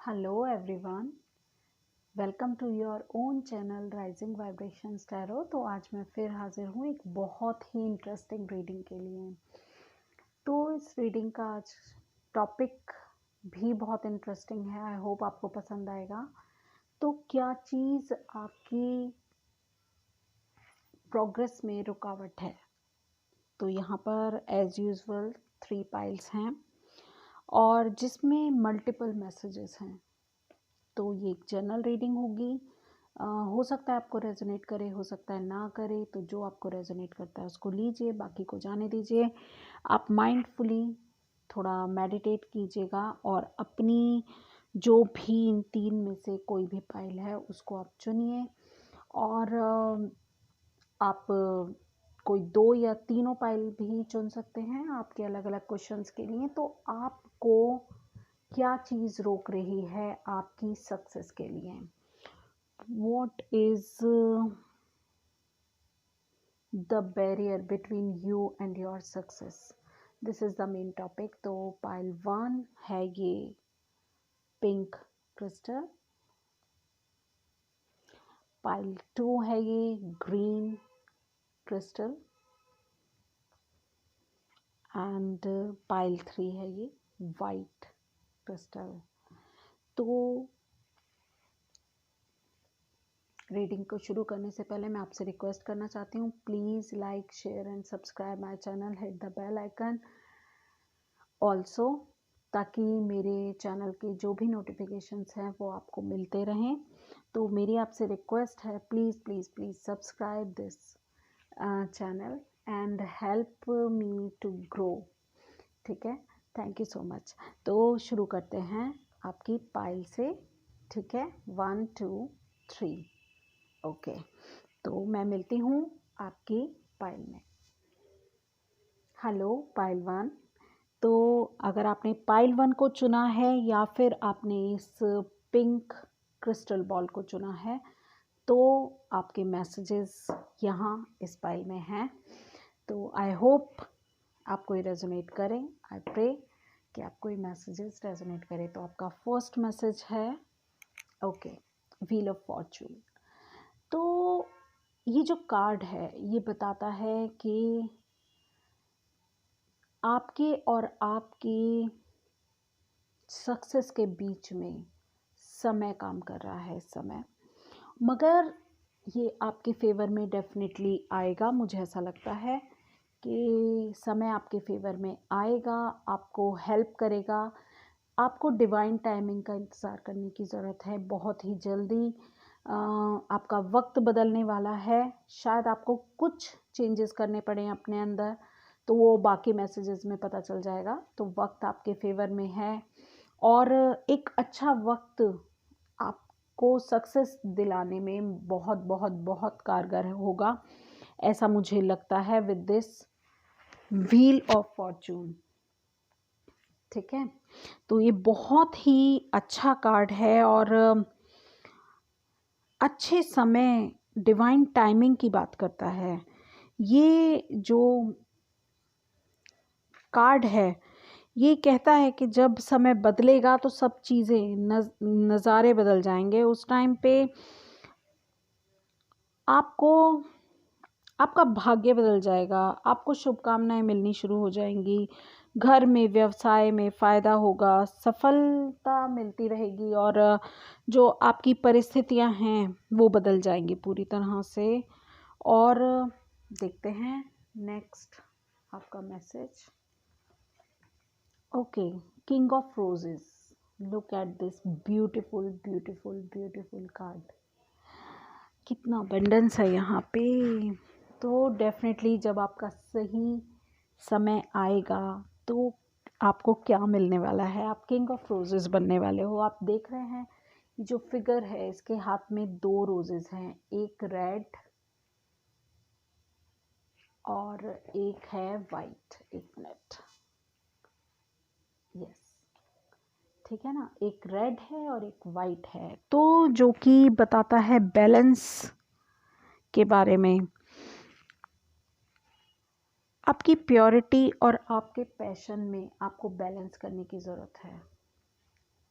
Hello everyone, welcome to your own channel Rising vibrations Tarot. तो आज मैं फिर हाजिर हूँ एक बहुत ही इंटरेस्टिंग रीडिंग के लिए। तो इस रीडिंग का आज टॉपिक भी बहुत इंटरेस्टिंग है। आई होप आपको पसंद आएगा। तो क्या चीज़ आपकी प्रोग्रेस में रुकावट है? तो यहाँ पर एज यूजुअल 3 पाइल्स हैं और जिसमें मल्टीपल मैसेजेस हैं। तो ये एक जनरल रीडिंग होगी। हो सकता है आपको रेजोनेट करे, हो सकता है ना करे। तो जो आपको रेजोनेट करता है उसको लीजिए, बाकी को जाने दीजिए। आप माइंडफुली थोड़ा मेडिटेट कीजिएगा और अपनी जो भी इन 3 में से कोई भी पाइल है उसको आप चुनिए और आप कोई 2 या तीनों पाइल भी चुन सकते हैं आपके अलग अलग क्वेश्चंस के लिए। तो आपको क्या चीज़ रोक रही है आपकी सक्सेस के लिए? What is the barrier between you and your success? This is the main topic. तो पाइल 1 है ये पिंक क्रिस्टल, पाइल 2 है ये ग्रीन क्रिस्टल एंड पाइल 3 है ये वाइट क्रिस्टल। तो रीडिंग को शुरू करने से पहले मैं आपसे रिक्वेस्ट करना चाहती हूँ, please like share and subscribe my channel, hit the bell icon also, ताकि मेरे चैनल के जो भी नोटिफिकेशंस हैं वो आपको मिलते रहें। तो मेरी आपसे रिक्वेस्ट है, please please please subscribe this channel and help me to grow. ठीक है, थैंक यू सो मच। तो शुरू करते हैं आपकी पाइल से। ठीक है, 1 2 3। ओके, तो मैं मिलती हूँ आपकी पाइल में। Hello pile 1। तो अगर आपने पाइल 1 को चुना है या फिर आपने इस पिंक क्रिस्टल बॉल को चुना है, तो आपके मैसेजेस यहाँ इस पाइल में हैं। तो आई होप आपको ये रेजोनेट करें। आई प्रे कि आपको ये मैसेजेस रेजोनेट करें। तो आपका फर्स्ट मैसेज है ओके, व्हील ऑफ फॉर्चून। तो ये जो कार्ड है ये बताता है कि आपके और आपकी सक्सेस के बीच में समय काम कर रहा है इस समय, मगर ये आपके फेवर में डेफिनेटली आएगा। मुझे ऐसा लगता है कि समय आपके फेवर में आएगा, आपको हेल्प करेगा। आपको डिवाइन टाइमिंग का इंतज़ार करने की ज़रूरत है। बहुत ही जल्दी आपका वक्त बदलने वाला है। शायद आपको कुछ चेंजेस करने पड़े अपने अंदर, तो वो बाकी मैसेजेस में पता चल जाएगा। तो वक्त आपके फेवर में है और एक अच्छा वक्त आपको सक्सेस दिलाने में बहुत बहुत बहुत कारगर होगा, ऐसा मुझे लगता है with this wheel of Fortune. ठीक है, तो ये बहुत ही अच्छा कार्ड है और अच्छे समय, डिवाइन टाइमिंग की बात करता है। ये जो कार्ड है ये कहता है कि जब समय बदलेगा तो सब चीज़ें नज़ारे बदल जाएंगे। उस टाइम पे आपको आपका भाग्य बदल जाएगा, आपको शुभकामनाएं मिलनी शुरू हो जाएंगी, घर में व्यवसाय में फ़ायदा होगा, सफलता मिलती रहेगी और जो आपकी परिस्थितियां हैं वो बदल जाएंगी पूरी तरह से। और देखते हैं नेक्स्ट आपका message. Okay, king of roses. Look at this beautiful beautiful beautiful card. कितना अबंडेंस है यहाँ पे। तो डेफिनेटली जब आपका सही समय आएगा तो आपको क्या मिलने वाला है, आप किंग ऑफ रोजेस बनने वाले हो। आप देख रहे हैं जो फिगर है इसके हाथ में 2 रोजेस हैं, एक रेड और एक है वाइट। एक मिनट, यस, ठीक है ना, एक रेड है और एक वाइट है। तो जो कि बताता है बैलेंस के बारे में, आपकी प्योरिटी और आपके पैशन में आपको बैलेंस करने की ज़रूरत है।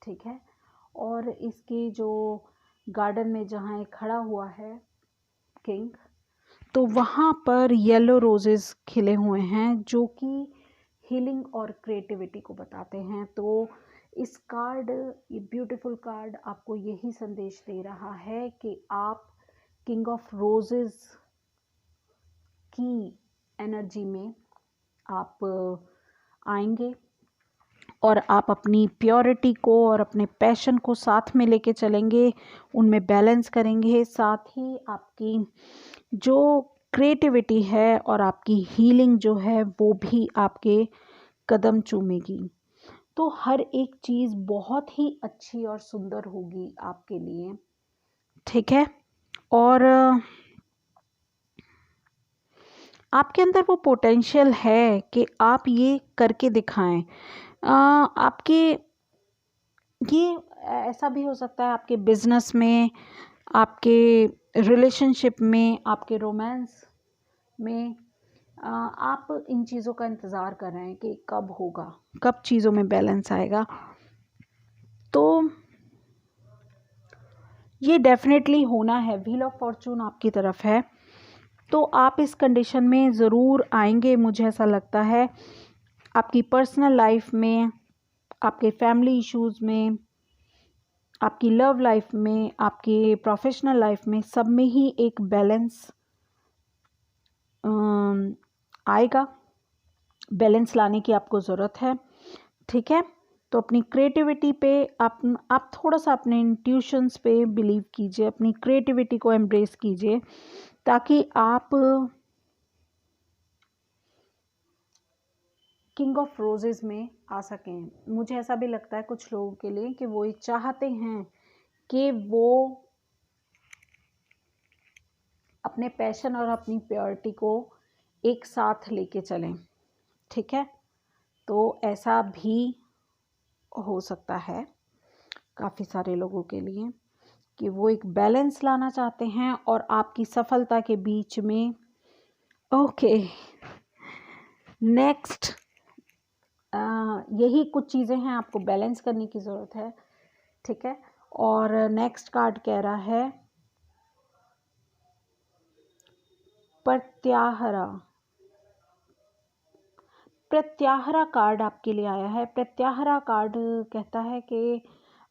ठीक है, और इसके जो गार्डन में जहाँ ये खड़ा हुआ है किंग, तो वहाँ पर येलो रोजेस खिले हुए हैं जो कि हीलिंग और क्रिएटिविटी को बताते हैं। तो इस कार्ड, ये ब्यूटीफुल कार्ड आपको यही संदेश दे रहा है कि आप किंग ऑफ रोजेस की एनर्जी में आप आएंगे और आप अपनी प्योरिटी को और अपने पैशन को साथ में लेके चलेंगे, उनमें बैलेंस करेंगे, साथ ही आपकी जो क्रिएटिविटी है और आपकी हीलिंग जो है वो भी आपके कदम चूमेगी। तो हर एक चीज़ बहुत ही अच्छी और सुंदर होगी आपके लिए, ठीक है। और आपके अंदर वो पोटेंशियल है कि आप ये करके दिखाएं। आपके ये ऐसा भी हो सकता है आपके बिजनेस में, आपके रिलेशनशिप में, आपके रोमांस में, आप इन चीज़ों का इंतज़ार कर रहे हैं कि कब होगा, कब चीज़ों में बैलेंस आएगा। तो ये डेफिनेटली होना है, व्हील ऑफ फॉर्चून आपकी तरफ है, तो आप इस कंडीशन में ज़रूर आएंगे। मुझे ऐसा लगता है आपकी पर्सनल लाइफ में, आपके फैमिली इश्यूज़ में, आपकी लव लाइफ में, आपकी प्रोफेशनल लाइफ में, सब में ही एक बैलेंस आएगा। बैलेंस लाने की आपको ज़रूरत है, ठीक है। तो अपनी क्रिएटिविटी पे आप थोड़ा सा अपने इंट्यूशंस पे बिलीव कीजिए, अपनी क्रिएटिविटी को एम्ब्रेस कीजिए, ताकि आप किंग ऑफ रोजेस में आ सकें। मुझे ऐसा भी लगता है कुछ लोगों के लिए कि वो ये चाहते हैं कि वो अपने पैशन और अपनी प्योरिटी को एक साथ लेके चलें, ठीक है। तो ऐसा भी हो सकता है काफ़ी सारे लोगों के लिए कि वो एक बैलेंस लाना चाहते हैं और आपकी सफलता के बीच में। ओके, नेक्स्ट, यही कुछ चीज़ें हैं आपको बैलेंस करने की ज़रूरत है, ठीक है। और नेक्स्ट कार्ड कह रहा है प्रत्याहरा। प्रत्याहरा कार्ड आपके लिए आया है। प्रत्याहरा कार्ड कहता है कि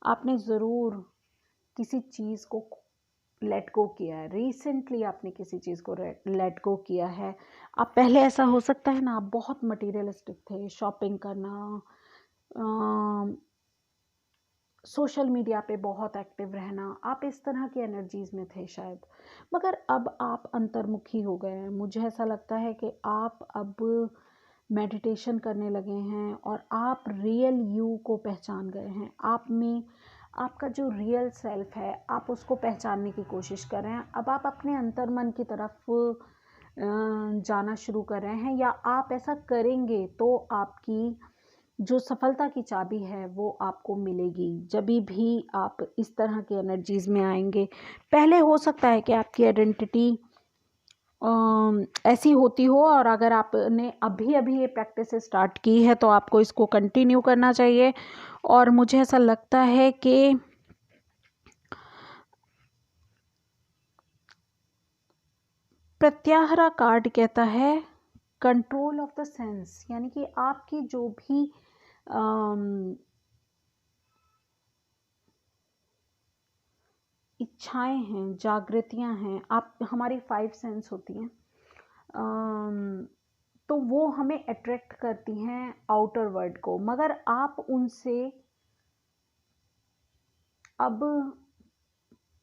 आपने ज़रूर किसी चीज़ को लेट गो किया है, रिसेंटली आपने किसी चीज़ को लेट गो किया है। आप पहले, ऐसा हो सकता है ना, आप बहुत मटीरियलिस्टिक थे, शॉपिंग करना, सोशल मीडिया पे बहुत एक्टिव रहना, आप इस तरह की एनर्जीज़ में थे शायद, मगर अब आप अंतर्मुखी हो गए हैं। मुझे ऐसा लगता है कि आप अब मेडिटेशन करने लगे हैं और आप रियल यू को पहचान गए हैं। आप में आपका जो रियल सेल्फ है, आप उसको पहचानने की कोशिश कर रहे हैं। अब आप अपने अंतर्मन की तरफ जाना शुरू कर रहे हैं, या आप ऐसा करेंगे तो आपकी जो सफलता की चाबी है वो आपको मिलेगी जब भी आप इस तरह की एनर्जीज़ में आएंगे। पहले हो सकता है कि आपकी आइडेंटिटी ऐसी होती हो, और अगर आपने अभी अभी ये प्रैक्टिस स्टार्ट की है तो आपको इसको कंटिन्यू करना चाहिए। और मुझे ऐसा लगता है कि प्रत्याहरा कार्ड कहता है कंट्रोल ऑफ द सेंस, यानी कि आपकी जो भी इच्छाएं हैं, जागृतियां हैं, आप, हमारी 5 सेंस होती हैं, तो वो हमें अट्रैक्ट करती हैं आउटर वर्ल्ड को, मगर आप उनसे अब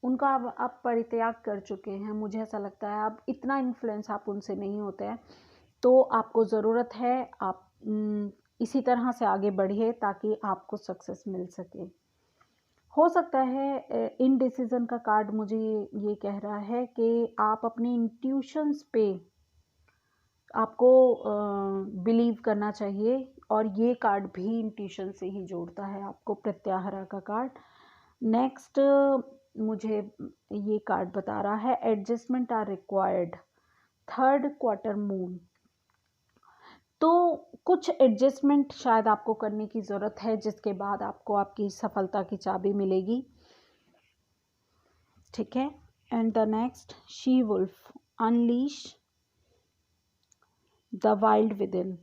उनका आप परित्याग कर चुके हैं। मुझे ऐसा लगता है अब इतना इन्फ्लुएंस आप उनसे नहीं होते हैं। तो आपको ज़रूरत है आप इसी तरह से आगे बढ़िए ताकि आपको सक्सेस मिल सके। हो सकता है इनडिसीजन का कार्ड मुझे ये कह रहा है कि आप अपनी इंट्यूशंस पे आपको बिलीव करना चाहिए, और ये कार्ड भी इंट्यूशन से ही जोड़ता है आपको, प्रत्याहरा का कार्ड। नेक्स्ट मुझे ये कार्ड बता रहा है adjustment are required, third quarter moon. तो कुछ एडजस्टमेंट शायद आपको करने की ज़रूरत है, जिसके बाद आपको आपकी सफलता की चाबी मिलेगी। ठीक है। And the next, she wolf unleash the wild within.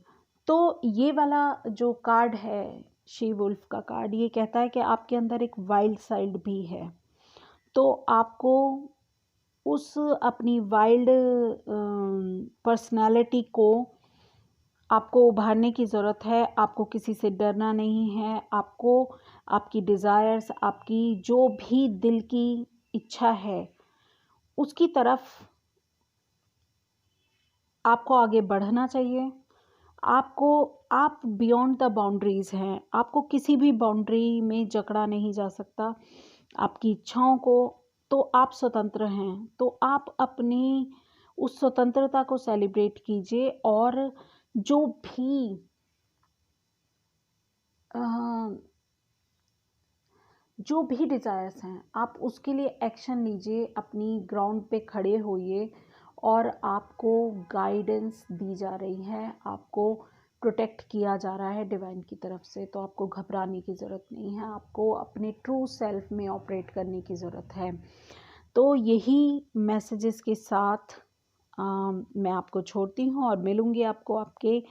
तो ये वाला जो कार्ड है, शी वुल्फ का कार्ड, ये कहता है कि आपके अंदर एक वाइल्ड साइड भी है। तो आपको उस अपनी वाइल्ड पर्सनालिटी को आपको उभारने की ज़रूरत है। आपको किसी से डरना नहीं है। आपको आपकी डिज़ायर्स, आपकी जो भी दिल की इच्छा है, उसकी तरफ आपको आगे बढ़ना चाहिए। आप बियॉन्ड द बाउंड्रीज़ हैं। आपको किसी भी बाउंड्री में जकड़ा नहीं जा सकता। आपकी इच्छाओं को, तो आप स्वतंत्र हैं। तो आप अपनी उस स्वतंत्रता को सेलिब्रेट कीजिए, और जो भी डिज़ायर्स हैं, आप उसके लिए एक्शन लीजिए। अपनी ग्राउंड पे खड़े होइए, और आपको गाइडेंस दी जा रही है, आपको प्रोटेक्ट किया जा रहा है डिवाइन की तरफ से। तो आपको घबराने की ज़रूरत नहीं है। आपको अपने ट्रू सेल्फ में ऑपरेट करने की ज़रूरत है। तो यही मैसेजेस के साथ मैं आपको छोड़ती हूँ, और मिलूँगी आपको आपके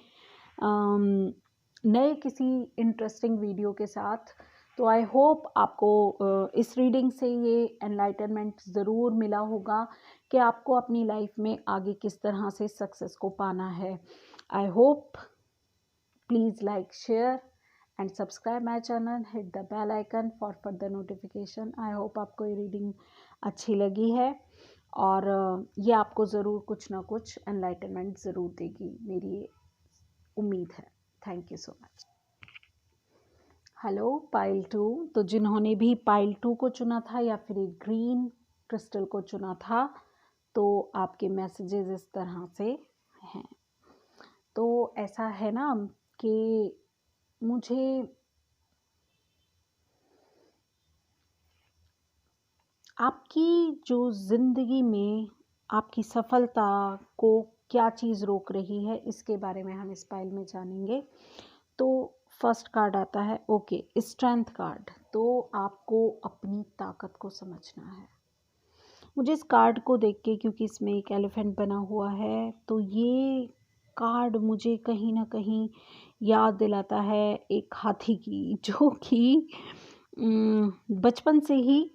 नए किसी इंटरेस्टिंग वीडियो के साथ। तो आई होप आपको इस रीडिंग से ये एनलाइटनमेंट ज़रूर मिला होगा कि आपको अपनी लाइफ में आगे किस तरह से सक्सेस को पाना है। I hope, please like, share and subscribe my channel, hit the bell icon for further notification. I hope आपको ये रीडिंग अच्छी लगी है, और ये आपको ज़रूर कुछ ना कुछ एनलाइटनमेंट ज़रूर देगी, मेरी उम्मीद है। Thank you so much. Hello pile 2। तो जिन्होंने भी पाइल 2 को चुना था, या फिर एक ग्रीन क्रिस्टल को चुना था, तो आपके मैसेजेस इस तरह से हैं। तो ऐसा है ना कि मुझे आपकी जो ज़िंदगी में आपकी सफलता को क्या चीज़ रोक रही है, इसके बारे में हम इस पाइल में जानेंगे। तो फर्स्ट कार्ड आता है, ओके, स्ट्रेंथ कार्ड। तो आपको अपनी ताकत को समझना है। मुझे इस कार्ड को देख के, क्योंकि इसमें एक एलिफेंट बना हुआ है, तो ये कार्ड मुझे कहीं ना कहीं याद दिलाता है एक हाथी की, जो कि बचपन से ही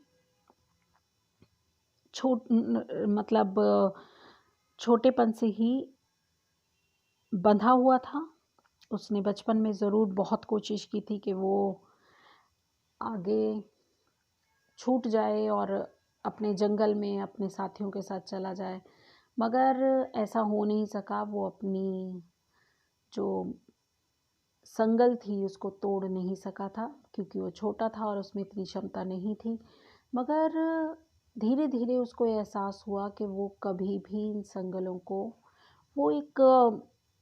मतलब छोटेपन से ही बंधा हुआ था। उसने बचपन में ज़रूर बहुत कोशिश की थी कि वो आगे छूट जाए और अपने जंगल में अपने साथियों के साथ चला जाए, मगर ऐसा हो नहीं सका। वो अपनी जो संगल थी उसको तोड़ नहीं सका था, क्योंकि वो छोटा था और उसमें इतनी क्षमता नहीं थी। मगर धीरे धीरे उसको एहसास हुआ कि वो कभी भी इन संगलों को, वो एक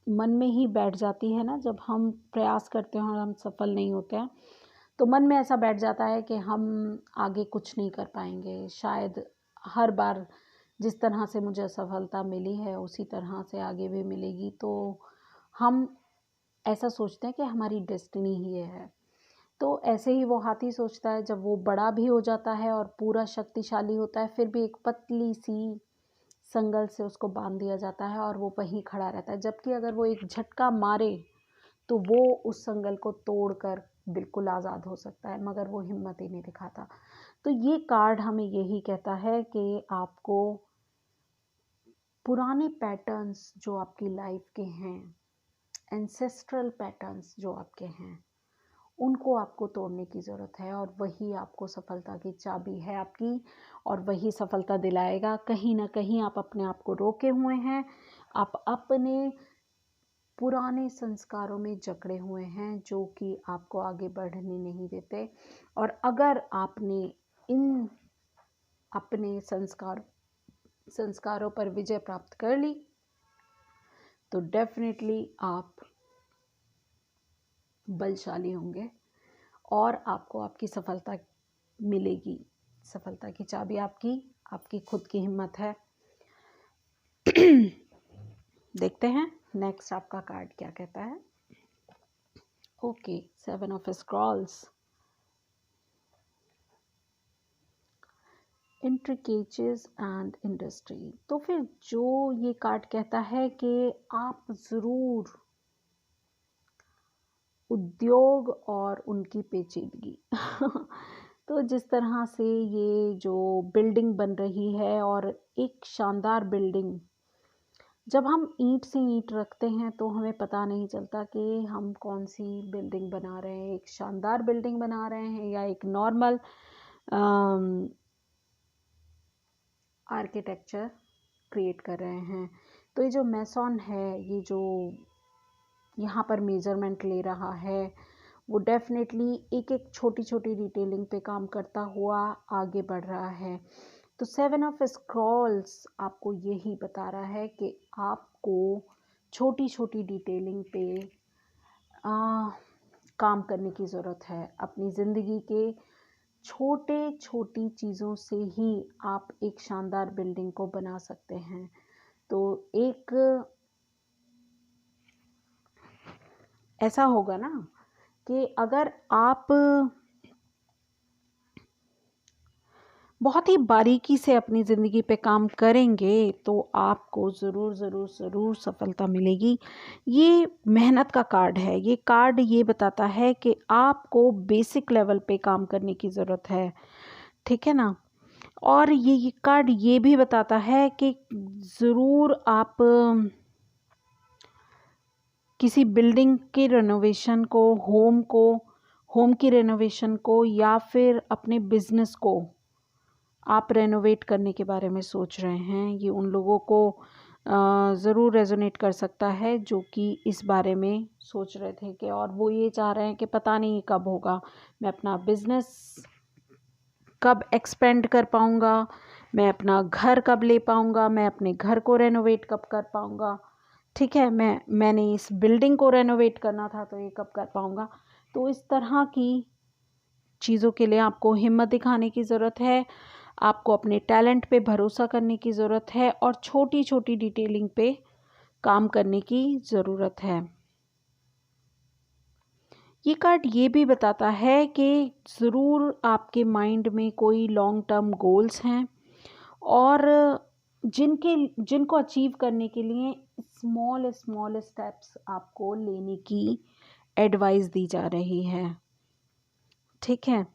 मन में ही बैठ जाती है ना, जब हम प्रयास करते हैं और हम सफल नहीं होते हैं, तो मन में ऐसा बैठ जाता है कि हम आगे कुछ नहीं कर पाएंगे। शायद हर बार जिस तरह से मुझे असफलता मिली है, उसी तरह से आगे भी मिलेगी। तो हम ऐसा सोचते हैं कि हमारी डेस्टिनी ही ये है। तो ऐसे ही वो हाथी सोचता है। जब वो बड़ा भी हो जाता है और पूरा शक्तिशाली होता है, फिर भी एक पतली सी संगल से उसको बांध दिया जाता है, और वो वहीं खड़ा रहता है। जबकि अगर वो एक झटका मारे, तो वो उस संगल को तोड़कर बिल्कुल आज़ाद हो सकता है, मगर वो हिम्मत ही नहीं दिखाता। तो ये कार्ड हमें यही कहता है कि आपको पुराने पैटर्न्स जो आपकी लाइफ के हैं, एंसेस्ट्रल पैटर्न्स जो आपके हैं, उनको आपको तोड़ने की ज़रूरत है, और वही आपको सफलता की चाबी है आपकी, और वही सफलता दिलाएगा। कहीं ना कहीं आप अपने आप को रोके हुए हैं, आप अपने पुराने संस्कारों में जकड़े हुए हैं, जो कि आपको आगे बढ़ने नहीं देते। और अगर आपने इन अपने संस्कारों पर विजय प्राप्त कर ली, तो डेफिनेटली आप बलशाली होंगे, और आपको आपकी सफलता मिलेगी। सफलता की चाबी आपकी खुद की हिम्मत है। देखते हैं नेक्स्ट आपका कार्ड क्या कहता है? Okay, 7 of scrolls, intricacies and industry. तो फिर जो ये कार्ड कहता है कि आप ज़रूर उद्योग और उनकी पेचीदगी तो जिस तरह से ये जो बिल्डिंग बन रही है, और एक शानदार बिल्डिंग, जब हम ईंट से ईंट रखते हैं तो हमें पता नहीं चलता कि हम कौन सी बिल्डिंग बना रहे हैं, एक शानदार बिल्डिंग बना रहे हैं या एक नॉर्मल आर्किटेक्चर क्रिएट कर रहे हैं। तो ये जो मैसन है, ये जो यहाँ पर मेजरमेंट ले रहा है, वो डेफिनेटली एक एक छोटी छोटी डिटेलिंग पे काम करता हुआ आगे बढ़ रहा है। तो 7 ऑफ स्क्रॉल्स आपको यही बता रहा है कि आपको छोटी छोटी डिटेलिंग पे काम करने की ज़रूरत है। अपनी ज़िंदगी के छोटे छोटी चीज़ों से ही आप एक शानदार बिल्डिंग को बना सकते हैं। तो एक ऐसा होगा ना कि अगर आप बहुत ही बारीकी से अपनी ज़िंदगी पे काम करेंगे तो आपको ज़रूर ज़रूर ज़रूर सफलता मिलेगी। ये मेहनत का कार्ड है। ये कार्ड ये बताता है कि आपको बेसिक लेवल पे काम करने की ज़रूरत है, ठीक है ना। और ये कार्ड ये भी बताता है कि ज़रूर आप किसी बिल्डिंग के रेनोवेशन को, होम की रेनोवेशन को, या फिर अपने बिजनेस को आप रेनोवेट करने के बारे में सोच रहे हैं। ये उन लोगों को ज़रूर रेजोनेट कर सकता है जो कि इस बारे में सोच रहे थे कि, और वो ये चाह रहे हैं कि पता नहीं कब होगा, मैं अपना बिजनेस कब एक्सपेंड कर पाऊँगा, मैं अपना घर कब ले पाऊँगा, मैं अपने घर को रेनोवेट कब कर पाऊँगा, ठीक है, मैंने इस बिल्डिंग को रेनोवेट करना था तो ये कब कर पाऊँगा। तो इस तरह की चीज़ों के लिए आपको हिम्मत दिखाने की ज़रूरत है, आपको अपने टैलेंट पे भरोसा करने की ज़रूरत है, और छोटी छोटी डिटेलिंग पे काम करने की ज़रूरत है। ये कार्ड ये भी बताता है कि ज़रूर आपके माइंड में कोई लॉन्ग टर्म गोल्स हैं, और जिनको अचीव करने के लिए स्मॉल स्मॉल स्टेप्स आपको लेने की एडवाइस दी जा रही है, ठीक है।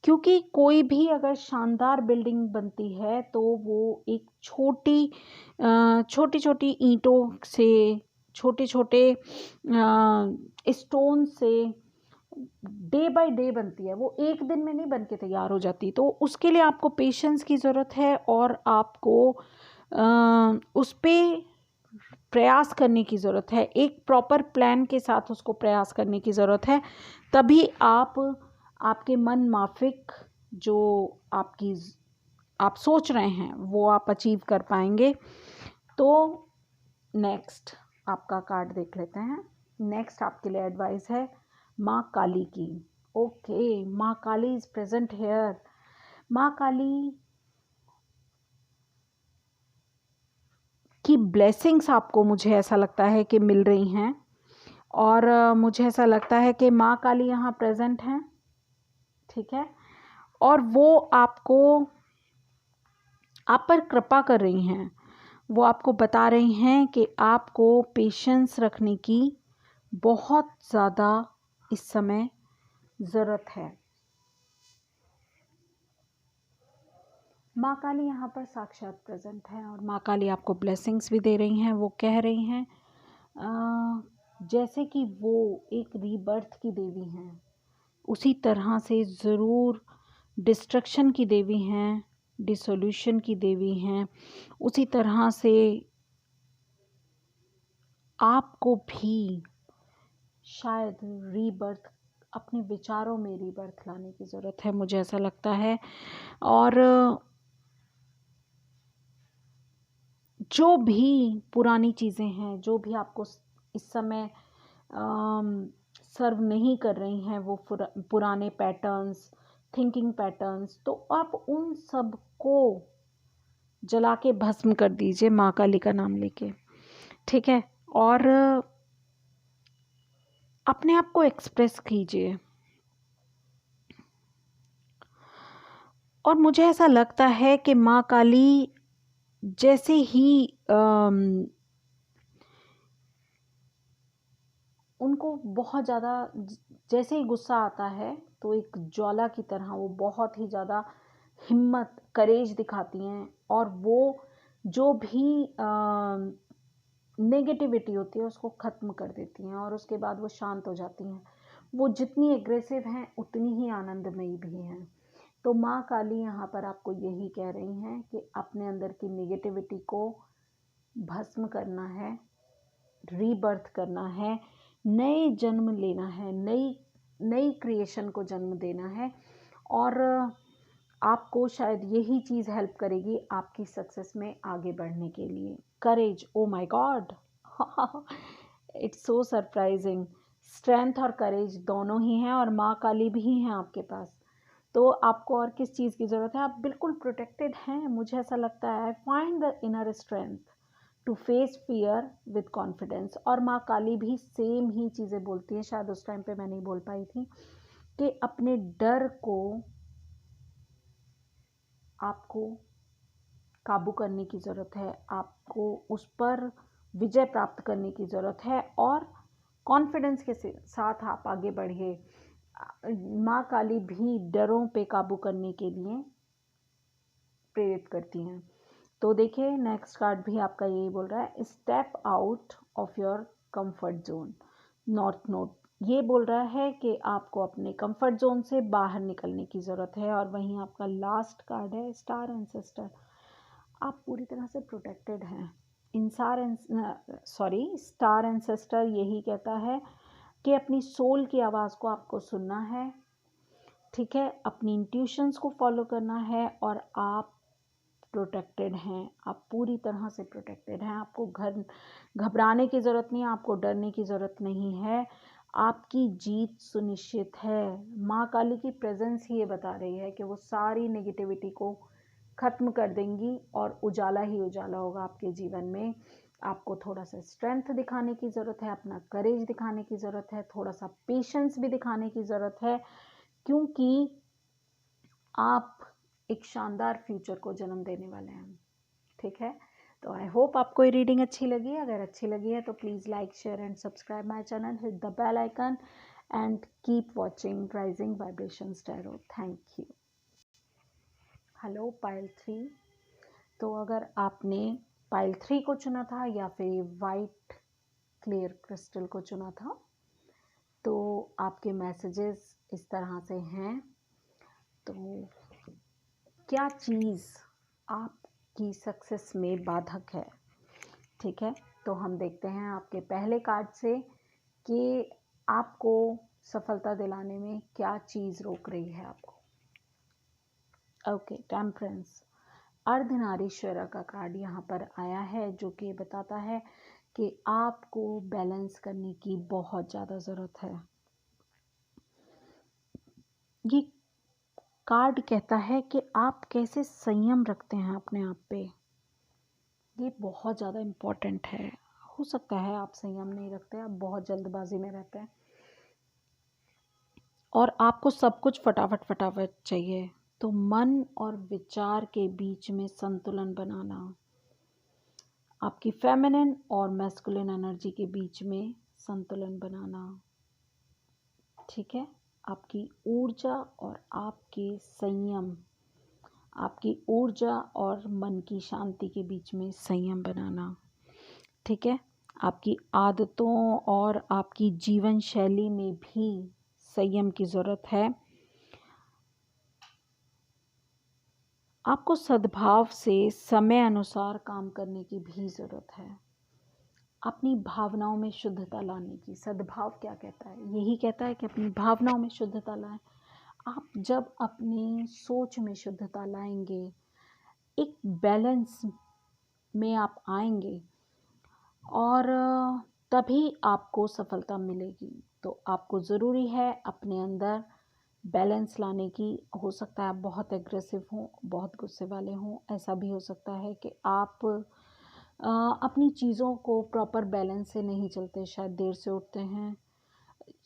क्योंकि कोई भी अगर शानदार बिल्डिंग बनती है तो वो एक छोटी छोटी ईंटों से, छोटे छोटे स्टोन से डे बाय डे बनती है। वो एक दिन में नहीं बन के तैयार हो जाती। तो उसके लिए आपको पेशेंस की ज़रूरत है, और आपको उस पर प्रयास करने की ज़रूरत है। एक प्रॉपर प्लान के साथ उसको प्रयास करने की ज़रूरत है, तभी आपके मन माफिक जो आप सोच रहे हैं वो आप अचीव कर पाएंगे। तो नेक्स्ट आपका कार्ड देख लेते हैं। नेक्स्ट आपके लिए एडवाइस है माँ काली की। ओके, माँ काली इज प्रेजेंट हेयर। माँ काली की ब्लेसिंग्स आपको, मुझे ऐसा लगता है कि मिल रही हैं, और मुझे ऐसा लगता है कि माँ काली यहाँ प्रेजेंट हैं, ठीक है, और वो आप पर कृपा कर रही हैं। वो आपको बता रही हैं कि आपको पेशेंस रखने की बहुत ज़्यादा इस समय ज़रूरत है। माँ काली यहाँ पर साक्षात प्रेजेंट है, और माँ काली आपको ब्लेसिंग्स भी दे रही हैं। वो कह रही हैं जैसे कि वो एक रीबर्थ की देवी हैं, उसी तरह से ज़रूर डिस्ट्रक्शन की देवी हैं, डिसोल्यूशन की देवी हैं, उसी तरह से आपको भी शायद रीबर्थ, अपने विचारों में रीबर्थ लाने की ज़रूरत है, मुझे ऐसा लगता है। और जो भी पुरानी चीज़ें हैं, जो भी आपको इस समय सर्व नहीं कर रही हैं, वो पुराने पैटर्न्स, थिंकिंग पैटर्न्स, तो आप उन सब को जला के भस्म कर दीजिए माँ काली का नाम लेके, ठीक है। और अपने आप को एक्सप्रेस कीजिए। और मुझे ऐसा लगता है कि माँ काली जैसे ही उनको बहुत ज़्यादा, जैसे ही गुस्सा आता है तो एक ज्वाला की तरह वो बहुत ही ज़्यादा हिम्मत, करेज दिखाती हैं, और वो जो भी नेगेटिविटी होती है उसको ख़त्म कर देती हैं, और उसके बाद वो शांत हो जाती हैं। वो जितनी एग्रेसिव हैं उतनी ही आनंदमयी भी हैं। तो माँ काली यहाँ पर आपको यही कह रही हैं कि अपने अंदर की नेगेटिविटी को भस्म करना है, रीबर्थ करना है, नए जन्म लेना है, नई नई क्रिएशन को जन्म देना है। और आपको शायद यही चीज़ हेल्प करेगी आपकी सक्सेस में आगे बढ़ने के लिए। Courage, oh my god, it's so surprising. Strength और करेज दोनों ही हैं, और माँ काली भी हैं आपके पास। तो आपको और किस चीज़ की ज़रूरत है? आप बिल्कुल प्रोटेक्टेड हैं, मुझे ऐसा लगता है। I find the inner strength to face fear with confidence. और माँ काली भी सेम ही चीज़ें बोलती हैं, शायद उस टाइम पे मैं नहीं बोल पाई थी, कि अपने डर को आपको काबू करने की ज़रूरत है, आपको उस पर विजय प्राप्त करने की ज़रूरत है, और कॉन्फिडेंस के साथ आप आगे बढ़िए। माँ काली भी डरों पे काबू करने के लिए प्रेरित करती हैं। तो देखिए, नेक्स्ट कार्ड भी आपका यही बोल रहा है, step out of your comfort zone. North node ये बोल रहा है कि आपको अपने कंफर्ट जोन से बाहर निकलने की ज़रूरत है। और वहीं आपका लास्ट कार्ड है स्टार एंसेस्टर। आप पूरी तरह से प्रोटेक्टेड हैं। स्टार एंसेस्टर यही कहता है कि अपनी सोल की आवाज़ को आपको सुनना है, ठीक है, अपनी इंट्यूशंस को फॉलो करना है, और आप प्रोटेक्टेड हैं, आप पूरी तरह से प्रोटेक्टेड हैं। आपको घबराने की ज़रूरत नहीं है, आपको डरने की ज़रूरत नहीं है, आपकी जीत सुनिश्चित है। माँ काली की प्रेजेंस ही ये बता रही है कि वो सारी नेगेटिविटी को ख़त्म कर देंगी, और उजाला ही उजाला होगा आपके जीवन में। आपको थोड़ा सा स्ट्रेंथ दिखाने की ज़रूरत है, अपना करेज दिखाने की ज़रूरत है, थोड़ा सा पेशेंस भी दिखाने की ज़रूरत है, क्योंकि आप एक शानदार फ्यूचर को जन्म देने वाले हैं, ठीक है। तो आई होप आपको ये रीडिंग अच्छी लगी। अगर अच्छी लगी है तो please like, share and subscribe my channel, hit the bell icon and keep watching rising vibrations Tarot. Thank you. Hello pile 3। तो अगर आपने पाइल 3 को चुना था या फिर वाइट क्लियर क्रिस्टल को चुना था, तो आपके मैसेजेस इस तरह से हैं। तो क्या चीज़ आपकी सक्सेस में बाधक है, ठीक है। तो हम देखते हैं आपके पहले कार्ड से कि आपको सफलता दिलाने में क्या चीज़ रोक रही है आपको। ओके, टेम्परेंस, अर्धनारीश्वरा का कार्ड यहाँ पर आया है, जो कि बताता है कि आपको बैलेंस करने की बहुत ज़्यादा ज़रूरत है। ये कार्ड कहता है कि आप कैसे संयम रखते हैं अपने आप पे, ये बहुत ज़्यादा इम्पोर्टेंट है। हो सकता है आप संयम नहीं रखते, आप बहुत जल्दबाजी में रहते हैं, और आपको सब कुछ फटाफट फटाफट चाहिए। तो मन और विचार के बीच में संतुलन बनाना, आपकी फेमिनिन और मैस्कुलिन एनर्जी के बीच में संतुलन बनाना, ठीक है। आपकी ऊर्जा और आपके संयम, आपकी ऊर्जा और मन की शांति के बीच में संयम बनाना, ठीक है। आपकी आदतों और आपकी जीवन शैली में भी संयम की ज़रूरत है। आपको सद्भाव से समय अनुसार काम करने की भी ज़रूरत है। अपनी भावनाओं में शुद्धता लाने की, सद्भाव क्या कहता है? यही कहता है कि अपनी भावनाओं में शुद्धता लाएं। आप जब अपनी सोच में शुद्धता लाएंगे, एक बैलेंस में आप आएंगे, और तभी आपको सफलता मिलेगी। तो आपको ज़रूरी है अपने अंदर बैलेंस लाने की। हो सकता है आप बहुत एग्रेसिव हों, बहुत गुस्से वाले हों, ऐसा भी हो सकता है कि आप अपनी चीज़ों को प्रॉपर बैलेंस से नहीं चलते, शायद देर से उठते हैं,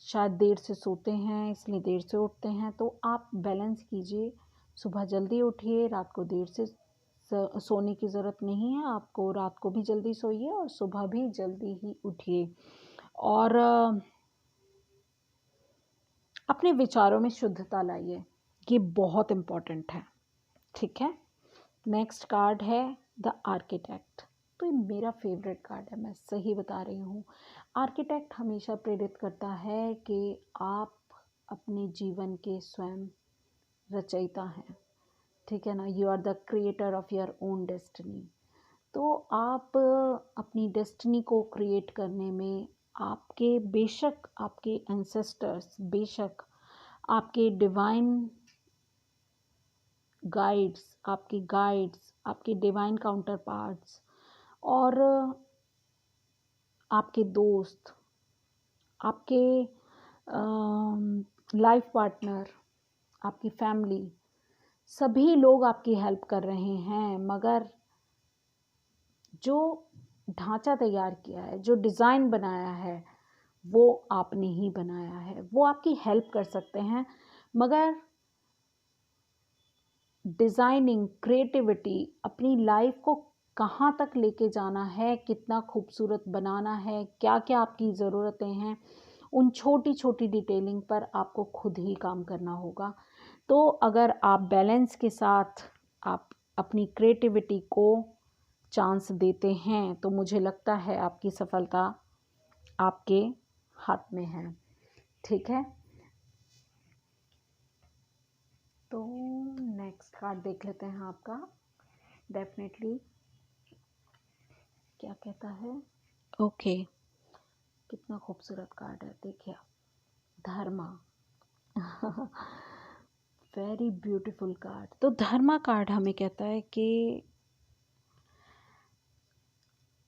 शायद देर से सोते हैं इसलिए देर से उठते हैं। तो आप बैलेंस कीजिए, सुबह जल्दी उठिए, रात को देर से सोने की ज़रूरत नहीं है आपको, रात को भी जल्दी सोइए और सुबह भी जल्दी ही उठिए। और अपने विचारों में शुद्धता लाइए, ये बहुत इम्पॉर्टेंट है, ठीक है। नेक्स्ट कार्ड है द आर्किटेक्ट। तो ये मेरा फेवरेट कार्ड है, मैं सही बता रही हूँ। आर्किटेक्ट हमेशा प्रेरित करता है कि आप अपने जीवन के स्वयं रचयिता हैं, ठीक है ना। You are the creator of your own destiny. तो आप अपनी डेस्टिनी को क्रिएट करने में आपके बेशक आपके एंसेस्टर्स, बेशक आपके डिवाइन गाइड्स, आपके डिवाइन काउंटर पार्ट्स और आपके दोस्त, आपके लाइफ पार्टनर, आपकी फैमिली, सभी लोग आपकी हेल्प कर रहे हैं। मगर जो ढांचा तैयार किया है, जो डिज़ाइन बनाया है, वो आपने ही बनाया है। वो आपकी हेल्प कर सकते हैं, मगर डिज़ाइनिंग, क्रिएटिविटी, अपनी लाइफ को कहाँ तक लेके जाना है, कितना खूबसूरत बनाना है, क्या क्या आपकी ज़रूरतें हैं, उन छोटी छोटी डिटेलिंग पर आपको खुद ही काम करना होगा। तो अगर आप बैलेंस के साथ आप अपनी क्रिएटिविटी को चांस देते हैं तो मुझे लगता है आपकी सफलता आपके हाथ में है, ठीक है। तो नेक्स्ट कार्ड देख लेते हैं आपका, डेफिनेटली क्या कहता है। ओके, कितना खूबसूरत कार्ड है, देखिए धर्मा। Very beautiful card. तो धर्मा कार्ड हमें कहता है कि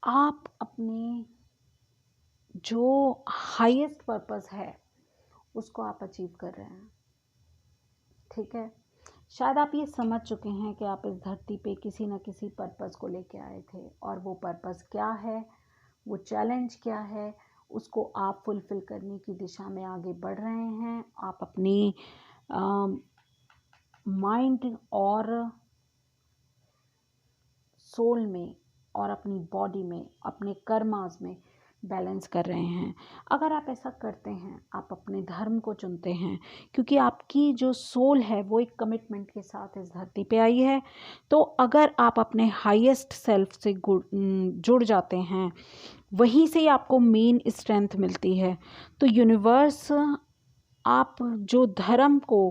आप अपने जो हाईएस्ट पर्पस है उसको आप अचीव कर रहे हैं, ठीक है। शायद आप ये समझ चुके हैं कि आप इस धरती पे किसी न किसी पर्पस को लेके आए थे, और वो पर्पस क्या है, वो चैलेंज क्या है, उसको आप फुलफ़िल करने की दिशा में आगे बढ़ रहे हैं। आप अपनी माइंड और सोल में और अपनी बॉडी में, अपने कर्मास में बैलेंस कर रहे हैं। अगर आप ऐसा करते हैं, आप अपने धर्म को चुनते हैं, क्योंकि आपकी जो सोल है वो एक कमिटमेंट के साथ इस धरती पे आई है। तो अगर आप अपने हाईएस्ट सेल्फ से जुड़ जाते हैं, वहीं से आपको मेन स्ट्रेंथ मिलती है। तो यूनिवर्स आप जो धर्म को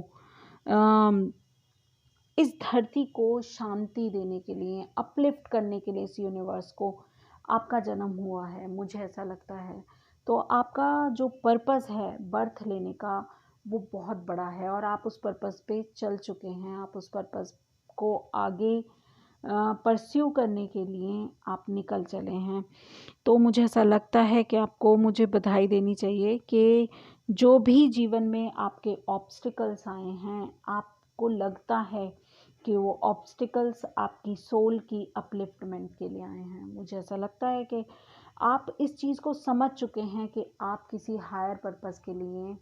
इस धरती को शांति देने के लिए, अपलिफ्ट करने के लिए, इस यूनिवर्स को आपका जन्म हुआ है, मुझे ऐसा लगता है। तो आपका जो पर्पस है बर्थ लेने का, वो बहुत बड़ा है और आप उस पर्पस पे चल चुके हैं। आप उस पर्पस को आगे परस्यू करने के लिए आप निकल चले हैं। तो मुझे ऐसा लगता है कि आपको मुझे बधाई देनी चाहिए कि जो भी जीवन में आपके ऑब्स्टिकल्स आए हैं, आपको लगता है कि वो ऑब्स्टिकल्स आपकी सोल की अपलिफ्टमेंट के लिए आए हैं। मुझे ऐसा लगता है कि आप इस चीज़ को समझ चुके हैं कि आप किसी हायर पर्पस के लिए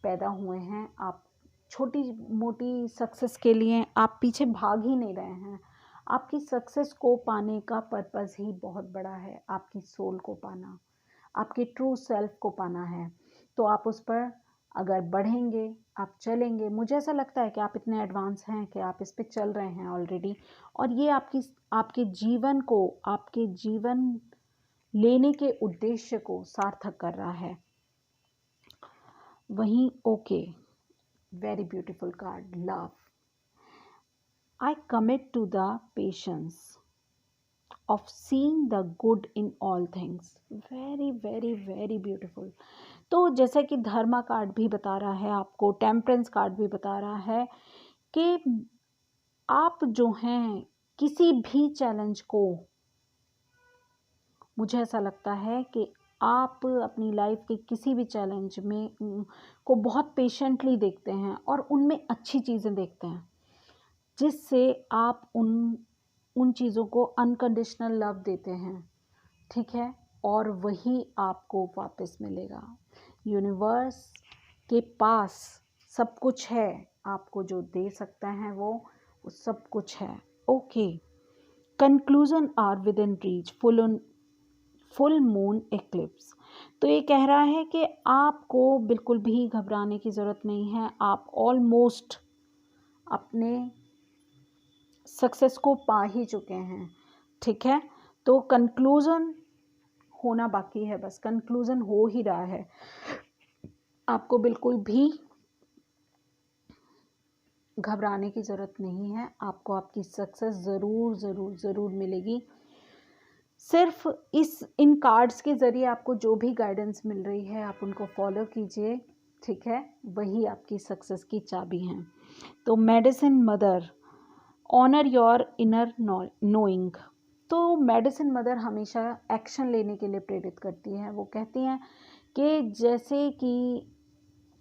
पैदा हुए हैं। आप छोटी मोटी सक्सेस के लिए आप पीछे भाग ही नहीं रहे हैं। आपकी सक्सेस को पाने का पर्पस ही बहुत बड़ा है, आपकी सोल को पाना, आपके ट्रू सेल्फ को पाना है। तो आप उस पर अगर बढ़ेंगे, आप चलेंगे, मुझे ऐसा लगता है कि आप इतने एडवांस हैं कि आप इस पे चल रहे हैं ऑलरेडी, और ये आपके जीवन को, आपके जीवन लेने के उद्देश्य को सार्थक कर रहा है। वहीं okay, very beautiful card, love. I commit to the patience of seeing the good in all things. Very very very beautiful. तो जैसा कि धर्मा कार्ड भी बता रहा है आपको, टेम्परेंस कार्ड भी बता रहा है कि आप जो हैं किसी भी चैलेंज को, मुझे ऐसा लगता है कि आप अपनी लाइफ के किसी भी चैलेंज में को बहुत पेशेंटली देखते हैं और उनमें अच्छी चीज़ें देखते हैं, जिससे आप उन चीज़ों को अनकंडीशनल लव देते हैं, ठीक है, और वही आपको वापस मिलेगा। यूनिवर्स के पास सब कुछ है, आपको जो दे सकता है वो सब कुछ है। Okay, conclusion are within reach, full moon eclipse. तो ये कह रहा है कि आपको बिल्कुल भी घबराने की ज़रूरत नहीं है, आप ऑलमोस्ट अपने सक्सेस को पा ही चुके हैं, ठीक है। तो कंक्लूजन होना बाकी है, बस कंक्लूजन हो ही रहा है। आपको बिल्कुल भी घबराने की ज़रूरत नहीं है, आपको आपकी सक्सेस ज़रूर ज़रूर ज़रूर मिलेगी। सिर्फ इन कार्ड्स के ज़रिए आपको जो भी गाइडेंस मिल रही है आप उनको फॉलो कीजिए, ठीक है, वही आपकी सक्सेस की चाबी हैं। तो medicine mother, honour your inner knowing. तो मेडिसिन मदर हमेशा एक्शन लेने के लिए प्रेरित करती है। वो कहती हैं कि जैसे कि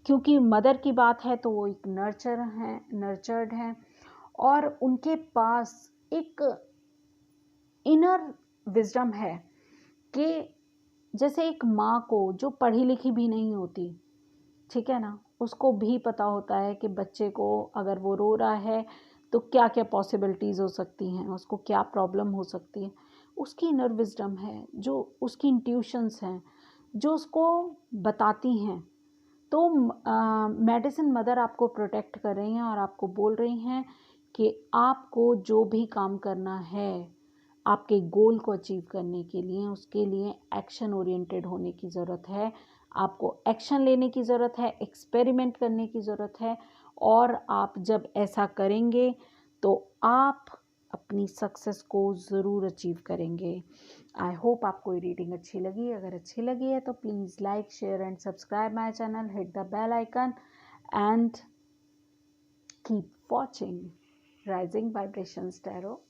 क्योंकि मदर की बात है तो वो एक नर्चर्ड हैं और उनके पास एक इनर विजडम है कि जैसे एक माँ को जो पढ़ी लिखी भी नहीं होती, ठीक है ना, उसको भी पता होता है कि बच्चे को अगर वो रो रहा है तो क्या क्या पॉसिबिलिटीज़ हो सकती हैं, उसको क्या प्रॉब्लम हो सकती है। उसकी इनर विजडम है, जो उसकी इंट्यूशंस हैं, जो उसको बताती हैं। तो मेडिसिन मदर आपको प्रोटेक्ट कर रही हैं और आपको बोल रही हैं कि आपको जो भी काम करना है आपके गोल को अचीव करने के लिए, उसके लिए एक्शन ओरिएंटेड होने की ज़रूरत है। आपको एक्शन लेने की ज़रूरत है, एक्सपेरिमेंट करने की ज़रूरत है, और आप जब ऐसा करेंगे तो आप अपनी सक्सेस को ज़रूर अचीव करेंगे। आई होप आपको ये रीडिंग अच्छी लगी। अगर अच्छी लगी है तो please like, share and subscribe my channel, hit the bell icon and keep watching rising vibrations tarot